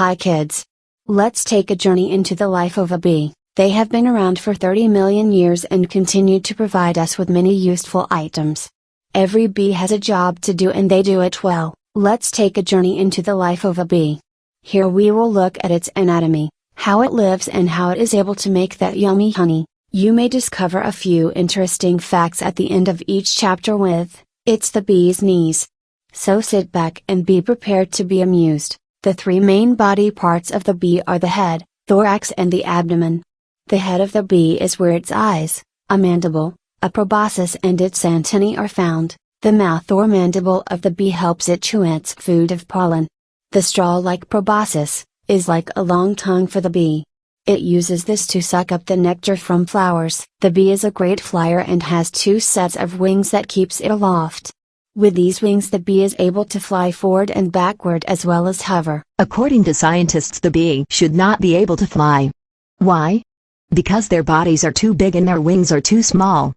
Hi kids! Let's take a journey into the life of a bee. They have been around for 30 million years and continue to provide us with many useful items. Every bee has a job to do and they do it well. Let's take a journey into the life of a bee. Here we will look at its anatomy, how it lives and how it is able to make that yummy honey. You may discover a few interesting facts at the end of each chapter with, it's the bee's knees. So sit back and be prepared to be amused. The three main body parts of the bee are the head, thorax and the abdomen. The head of the bee is where its eyes, a mandible, a proboscis and its antennae are found. The mouth or mandible of the bee helps it chew its food of pollen. The straw-like proboscis, is like a long tongue for the bee. It uses this to suck up the nectar from flowers. The bee is a great flyer and has two sets of wings that keeps it aloft. With these wings the bee is able to fly forward and backward as well as hover. According to scientists, the bee should not be able to fly. Why? Because their bodies are too big and their wings are too small.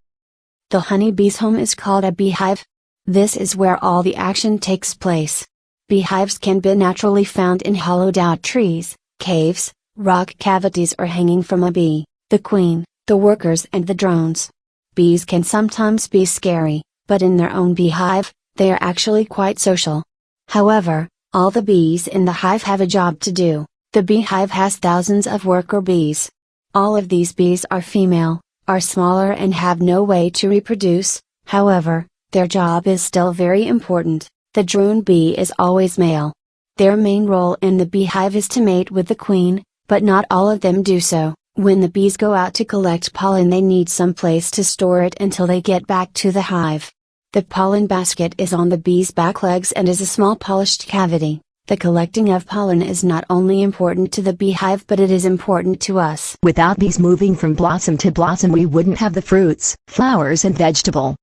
The honeybee's home is called a beehive. This is where all the action takes place. Beehives can be naturally found in hollowed-out trees, caves, rock cavities or hanging from a bee, the queen, the workers and the drones. Bees can sometimes be scary, but in their own beehive, they are actually quite social. However, all the bees in the hive have a job to do. The beehive has thousands of worker bees. All of these bees are female, are smaller and have no way to reproduce. However, their job is still very important. The drone bee is always male. Their main role in the beehive is to mate with the queen, but not all of them do so. When the bees go out to collect pollen they need some place to store it until they get back to the hive. The pollen basket is on the bee's back legs and is a small polished cavity. The collecting of pollen is not only important to the beehive but it is important to us. Without bees moving from blossom to blossom we wouldn't have the fruits, flowers and vegetable.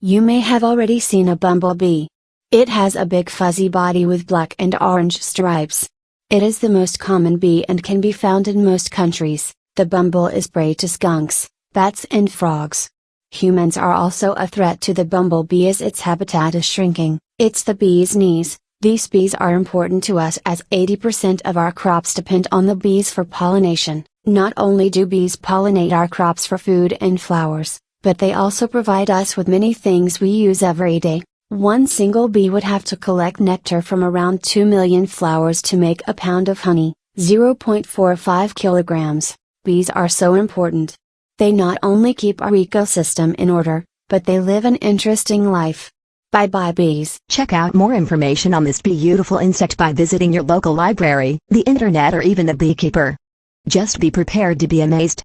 You may have already seen a bumblebee. It has a big fuzzy body with black and orange stripes. It is the most common bee and can be found in most countries. The bumble is prey to skunks, bats and frogs. Humans are also a threat to the bumblebee as its habitat is shrinking. It's the bee's knees. These bees are important to us as 80% of our crops depend on the bees for pollination. Not only do bees pollinate our crops for food and flowers, but they also provide us with many things we use every day. One single bee would have to collect nectar from around 2 million flowers to make a pound of honey, 0.45 kilograms. Bees are so important. They not only keep our ecosystem in order, but they live an interesting life. Bye-bye bees. Check out more information on this beautiful insect by visiting your local library, the internet or even a beekeeper. Just be prepared to be amazed.